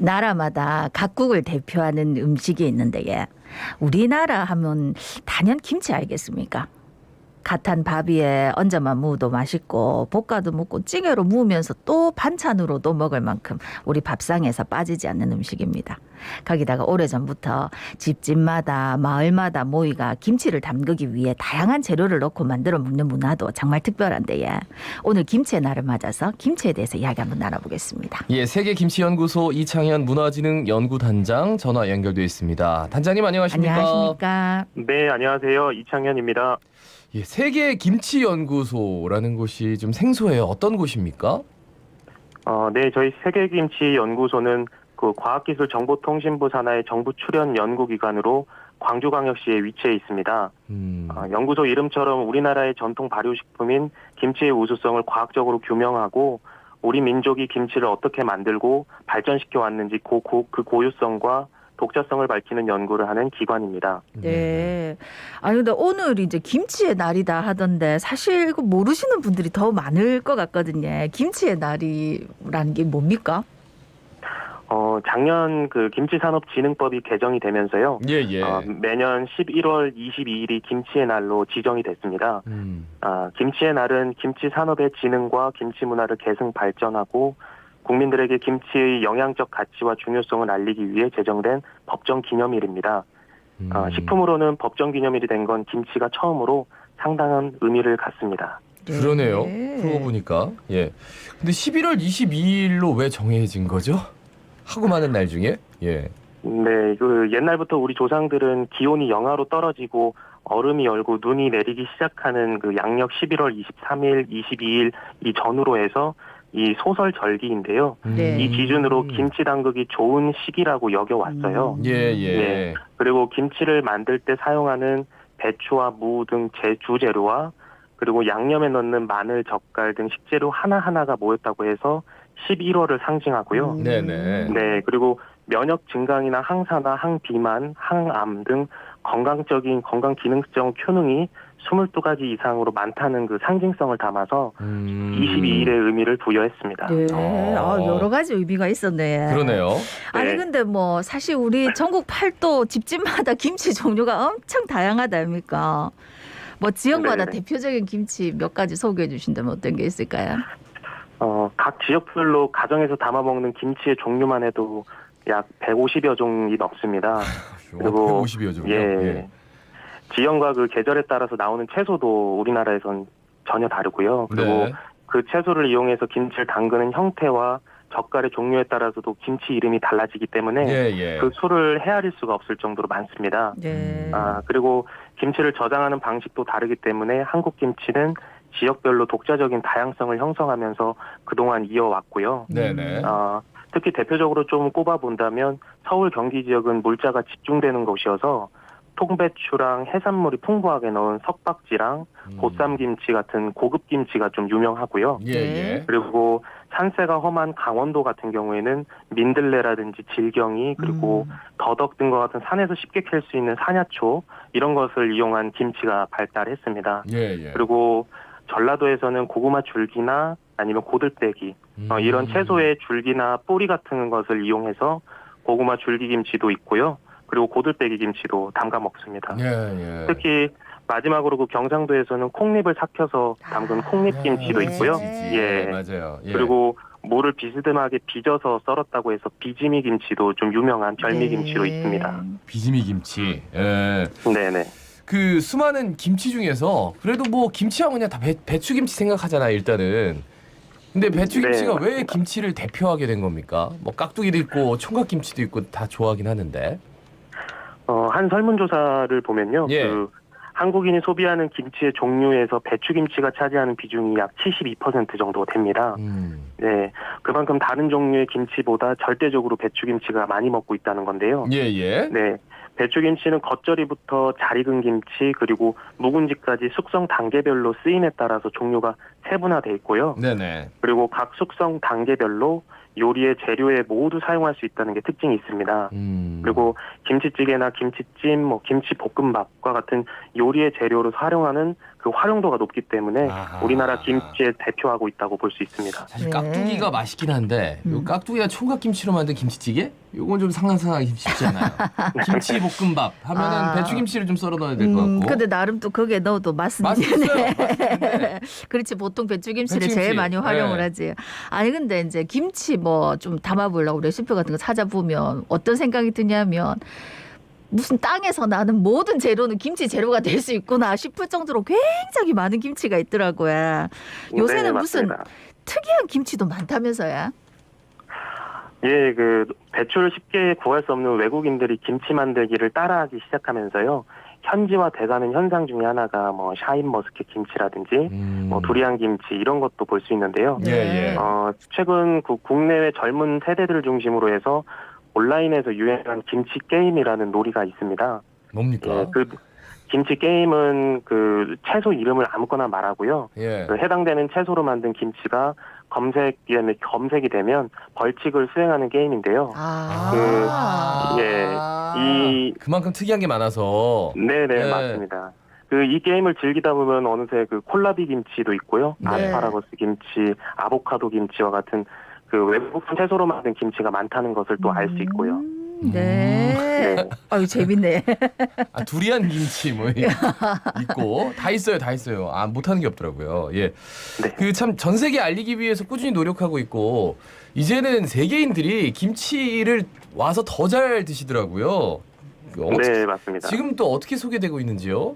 나라마다 각국을 대표하는 음식이 있는데 예. 우리나라 하면 단연 김치 아니겠습니까? 갓한 밥 위에 얹어만 무도 맛있고 볶아도 먹고 찌개로 무으면서 또 반찬으로도 먹을 만큼 우리 밥상에서 빠지지 않는 음식입니다. 거기다가 오래전부터 집집마다 마을마다 모이가 김치를 담그기 위해 다양한 재료를 넣고 만들어 먹는 문화도 정말 특별한데 예. 오늘 김치의 날을 맞아서 김치에 대해서 이야기 한번 나눠보겠습니다. 예, 세계김치연구소 이창현 문화진흥연구단장 전화 연결돼 있습니다. 단장님 안녕하십니까? 안녕하십니까? 네, 안녕하세요. 이창현입니다. 예, 세계김치연구소라는 곳이 좀 생소해요. 어떤 곳입니까? 네, 저희 세계김치연구소는 그 과학기술정보통신부 산하의 정부 출연 연구기관으로 광주광역시에 위치해 있습니다. 연구소 이름처럼 우리나라의 전통 발효식품인 김치의 우수성을 과학적으로 규명하고 우리 민족이 김치를 어떻게 만들고 발전시켜 왔는지 그 고유성과 독자성을 밝히는 연구를 하는 기관입니다. 네. 아니 근데 오늘 이제 김치의 날이다 하던데 사실 이거 모르시는 분들이 더 많을 것 같거든요. 김치의 날이라는 게 뭡니까? 작년 그 김치산업진흥법이 개정이 되면서요. 예, 예. 매년 11월 22일이 김치의 날로 지정이 됐습니다. 김치의 날은 김치 산업의 진흥과 김치 문화를 계승 발전하고 국민들에게 김치의 영양적 가치와 중요성을 알리기 위해 제정된 법정 기념일입니다. 식품으로는 법정 기념일이 된 건 김치가 처음으로 상당한 의미를 갖습니다. 그러네요. 그러고 보니까. 예. 근데 11월 22일로 왜 정해진 거죠? 하고 많은 날 중에? 예. 네, 그 옛날부터 우리 조상들은 기온이 영하로 떨어지고 얼음이 얼고 눈이 내리기 시작하는 그 양력 11월 23일, 22일 이 전후로 해서 이 소설절기인데요. 네. 이 기준으로 김치 담그기 좋은 시기라고 여겨왔어요. 예, 예. 예. 그리고 김치를 만들 때 사용하는 배추와 무 등 주재료와 그리고 양념에 넣는 마늘, 젓갈 등 식재료 하나하나가 모였다고 해서 11월을 상징하고요. 네네. 네, 그리고 면역 증강이나 항산화, 항비만, 항암 등 건강 기능성 효능이 22가지 이상으로 많다는 그 상징성을 담아서 22일의 의미를 부여했습니다. 네. 아. 여러 가지 의미가 있었네. 그러네요. 아니 네. 근데 뭐 사실 우리 전국 팔도 집집마다 김치 종류가 엄청 다양하다 아닙니까? 뭐 지역마다 네네. 대표적인 김치 몇 가지 소개해 주신다면 어떤 게 있을까요? 각 지역별로 가정에서 담아 먹는 김치의 종류만 해도 약 150여 종이 넘습니다. 그리고 150여 종이요? 예. 지역과 그 계절에 따라서 나오는 채소도 우리나라에선 전혀 다르고요. 그리고 네. 그 채소를 이용해서 김치를 담그는 형태와 젓갈의 종류에 따라서도 김치 이름이 달라지기 때문에 예, 예. 그 수를 헤아릴 수가 없을 정도로 많습니다. 네. 그리고 김치를 저장하는 방식도 다르기 때문에 한국 김치는 지역별로 독자적인 다양성을 형성하면서 그동안 이어왔고요. 네네. 특히 대표적으로 좀 꼽아본다면 서울 경기 지역은 물자가 집중되는 곳이어서 통배추랑 해산물이 풍부하게 넣은 석박지랑 보쌈김치 같은 고급 김치가 좀 유명하고요. 예, 예. 그리고 산세가 험한 강원도 같은 경우에는 민들레라든지 질경이 그리고 더덕 등과 같은 산에서 쉽게 캘 수 있는 산야초 이런 것을 이용한 김치가 발달했습니다. 예, 예. 그리고 전라도에서는 고구마 줄기나 아니면 고들빼기 이런 채소의 줄기나 뿌리 같은 것을 이용해서 고구마 줄기김치도 있고요. 그리고 고들빼기 김치도 담가 먹습니다. 예, 예. 특히 마지막으로 그 경상도에서는 콩잎을 삭혀서 담근 콩잎김치도 있고요. 예, 예. 맞아요. 예. 그리고 물을 비스듬하게 빚어서 썰었다고 해서 비지미 김치도 좀 유명한 별미김치로 있습니다. 비지미 김치. 예. 네네. 그 수많은 김치 중에서 그래도 뭐 김치하면 그냥 다 배추김치 생각하잖아요, 일단은. 근데 배추김치가 네, 왜 김치를 대표하게 된 겁니까? 뭐 깍두기도 있고 총각김치도 있고 다 좋아하긴 하는데. 한 설문조사를 보면요. 예. 그 한국인이 소비하는 김치의 종류에서 배추김치가 차지하는 비중이 약 72% 정도 됩니다. 네, 그만큼 다른 종류의 김치보다 절대적으로 배추김치가 많이 먹고 있다는 건데요. 예, 예. 네, 배추김치는 겉절이부터 잘 익은 김치 그리고 묵은지까지 숙성 단계별로 쓰임에 따라서 종류가 세분화돼 있고요. 네네. 그리고 각 숙성 단계별로 요리의 재료에 모두 사용할 수 있다는 게 특징이 있습니다. 그리고 김치찌개나 김치찜, 김치볶음밥과 같은 요리의 재료로 활용하는 그 활용도가 높기 때문에 아하. 우리나라 김치에 대표하고 있다고 볼 수 있습니다. 사실 네. 깍두기가 맛있긴 한데 요 깍두기와 총각김치로 만든 김치찌개? 요건 좀 상상하기 쉽지 않아요. 김치 볶음밥 하면은 아. 배추김치를 좀 썰어 넣어야 될 것 같고. 근데 나름 또 거기에 넣어도 맛은 맛있어요. 있네. 맛있는데. 그렇지 보통 배추김치를 배추김치. 제일 많이 활용을 네. 하지. 아니 근데 이제 김치 뭐 좀 담아보려고 레시피 같은 거 찾아보면 어떤 생각이 드냐면 무슨 땅에서 나는 모든 재료는 김치 재료가 될 수 있구나 싶을 정도로 굉장히 많은 김치가 있더라고요. 요새는 네, 무슨 맞습니다. 특이한 김치도 많다면서요? 예, 그 배추를 쉽게 구할 수 없는 외국인들이 김치 만들기를 따라하기 시작하면서요. 현지화돼가는 현상 중에 하나가 뭐 샤인머스켓 김치라든지 뭐 두리안 김치 이런 것도 볼 수 있는데요. 예, 예. 최근 그 국내외 젊은 세대들을 중심으로 해서 온라인에서 유행한 김치 게임이라는 놀이가 있습니다. 뭡니까? 예, 그 김치 게임은 그 채소 이름을 아무거나 말하고요. 예. 그 해당되는 채소로 만든 김치가 검색이 되면 벌칙을 수행하는 게임인데요. 그만큼 특이한 게 많아서. 네네, 예. 맞습니다. 그 이 게임을 즐기다 보면 어느새 그 콜라비 김치도 있고요. 네. 아스파라거스 김치, 아보카도 김치와 같은 그 외국산 채소로 만든 김치가 많다는 것을 또 알 수 있고요. 네. 네. 아유 재밌네. 아, 두리안 김치 뭐 있고 다 있어요, 다 있어요. 아, 못하는 게 없더라고요. 예. 네. 그 참 전 세계 알리기 위해서 꾸준히 노력하고 있고 이제는 세계인들이 김치를 와서 더 잘 드시더라고요. 네, 맞습니다. 지금 또 어떻게 소개되고 있는지요?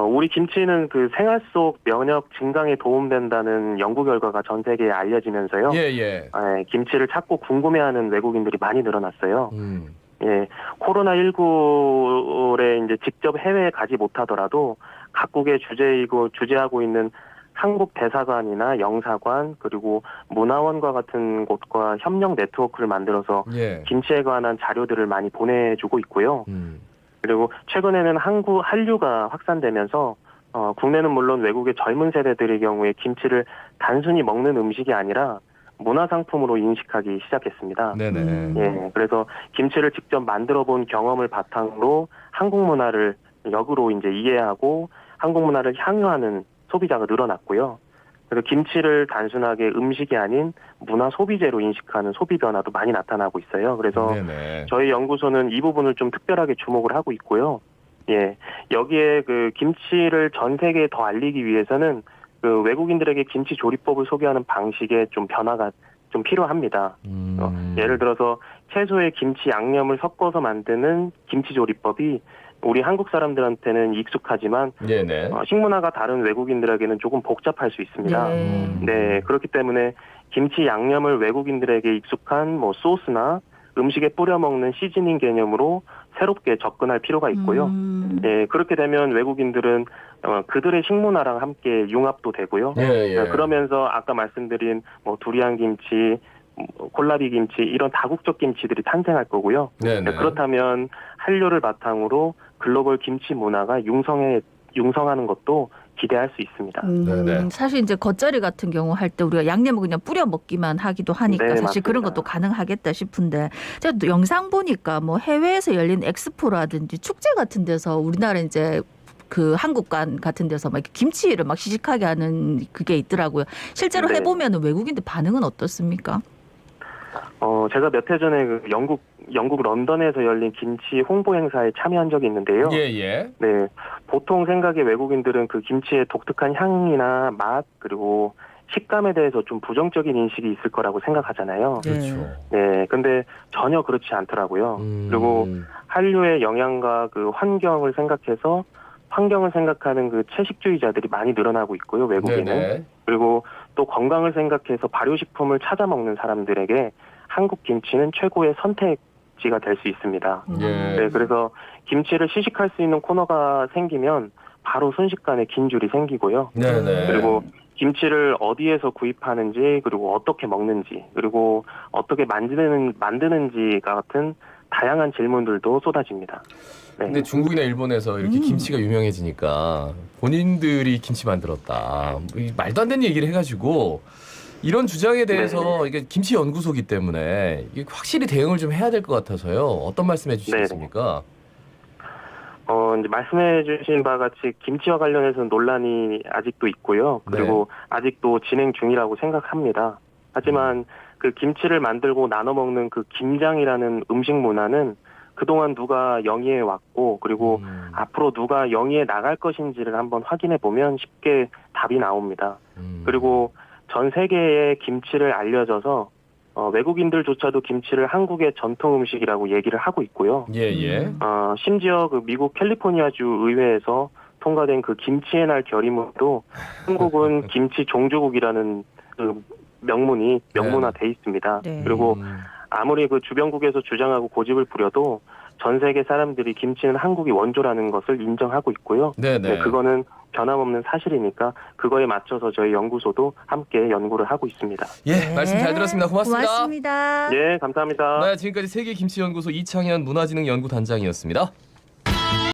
우리 김치는 그 생활 속 면역 증강에 도움된다는 연구 결과가 전 세계에 알려지면서요. 예, 예. 김치를 찾고 궁금해하는 외국인들이 많이 늘어났어요. 음. 예, 코로나19에 이제 직접 해외에 가지 못하더라도 각국의 주재하고 있는 한국 대사관이나 영사관 그리고 문화원과 같은 곳과 협력 네트워크를 만들어서 예. 김치에 관한 자료들을 많이 보내주고 있고요. 그리고 최근에는 한류가 확산되면서 국내는 물론 외국의 젊은 세대들의 경우에 김치를 단순히 먹는 음식이 아니라 문화상품으로 인식하기 시작했습니다. 네네. 예, 그래서 김치를 직접 만들어 본 경험을 바탕으로 한국 문화를 역으로 이제 이해하고 한국 문화를 향유하는 소비자가 늘어났고요. 그래서 김치를 단순하게 음식이 아닌 문화 소비재로 인식하는 소비 변화도 많이 나타나고 있어요. 그래서 네네. 저희 연구소는 이 부분을 좀 특별하게 주목을 하고 있고요. 예, 여기에 그 김치를 전 세계에 더 알리기 위해서는 그 외국인들에게 김치 조리법을 소개하는 방식에 좀 변화가 좀 필요합니다. 예를 들어서 채소에 김치 양념을 섞어서 만드는 김치 조리법이 우리 한국 사람들한테는 익숙하지만 네네. 식문화가 다른 외국인들에게는 조금 복잡할 수 있습니다. 네, 그렇기 때문에 김치 양념을 외국인들에게 익숙한 뭐 소스나 음식에 뿌려 먹는 시즈닝 개념으로 새롭게 접근할 필요가 있고요. 네, 그렇게 되면 외국인들은 그들의 식문화랑 함께 융합도 되고요. 예, 예. 그러면서 아까 말씀드린 뭐 두리안 김치, 콜라비 김치 이런 다국적 김치들이 탄생할 거고요. 네네. 그렇다면 한류를 바탕으로 글로벌 김치 문화가 융성하는 것도 기대할 수 있습니다. 네네. 사실 이제 겉절이 같은 경우 할 때 우리가 양념을 그냥 뿌려 먹기만 하기도 하니까 네, 사실 맞습니다. 그런 것도 가능하겠다 싶은데 제가 또 영상 보니까 뭐 해외에서 열린 엑스포라든지 축제 같은 데서 우리나라 이제 그 한국관 같은 데서 막 이렇게 김치를 막 시식하게 하는 그게 있더라고요. 실제로 네. 해보면 외국인들 반응은 어떻습니까? 제가 몇 해 전에 그 영국 런던에서 열린 김치 홍보 행사에 참여한 적이 있는데요. 예, 예. 네, 보통 생각에 외국인들은 그 김치의 독특한 향이나 맛 그리고 식감에 대해서 좀 부정적인 인식이 있을 거라고 생각하잖아요. 그렇죠. 네, 근데 전혀 그렇지 않더라고요. 그리고 한류의 영향과 그 환경을 생각하는 그 채식주의자들이 많이 늘어나고 있고요, 외국에는. 네네. 그리고 또 건강을 생각해서 발효식품을 찾아 먹는 사람들에게 한국 김치는 최고의 선택지가 될 수 있습니다. 예. 네, 그래서 김치를 시식할 수 있는 코너가 생기면 바로 순식간에 긴 줄이 생기고요. 네네. 그리고 김치를 어디에서 구입하는지 그리고 어떻게 먹는지 그리고 어떻게 만드는지 같은 다양한 질문들도 쏟아집니다. 네. 근데 중국이나 일본에서 이렇게 김치가 유명해지니까 본인들이 김치 만들었다. 이 말도 안 되는 얘기를 해가지고 이런 주장에 대해서 이게 김치 연구소기 때문에 이게 확실히 대응을 좀 해야 될 것 같아서요. 어떤 말씀해 주시겠습니까? 이제 말씀해주신 바와 같이 김치와 관련해서는 논란이 아직도 있고요. 그리고 아직도 진행 중이라고 생각합니다. 하지만 그 김치를 만들고 나눠 먹는 그 김장이라는 음식 문화는 그동안 누가 영위해 왔고, 그리고 앞으로 누가 영위해 나갈 것인지를 한번 확인해 보면 쉽게 답이 나옵니다. 그리고 전 세계에 김치를 알려져서 외국인들조차도 김치를 한국의 전통 음식이라고 얘기를 하고 있고요. 예. 심지어 그 미국 캘리포니아주 의회에서 통과된 그 김치의 날 결의문도 한국은 김치 종주국이라는 그 명문화돼 있습니다. 네. 그리고 아무리 그 주변국에서 주장하고 고집을 부려도 전 세계 사람들이 김치는 한국이 원조라는 것을 인정하고 있고요. 네. 그거는 변함없는 사실이니까 그거에 맞춰서 저희 연구소도 함께 연구를 하고 있습니다. 예, 말씀 잘 들었습니다. 고맙습니다. 고맙습니다. 예, 감사합니다. 네, 지금까지 세계김치연구소 이창현 문화진흥연구단장이었습니다.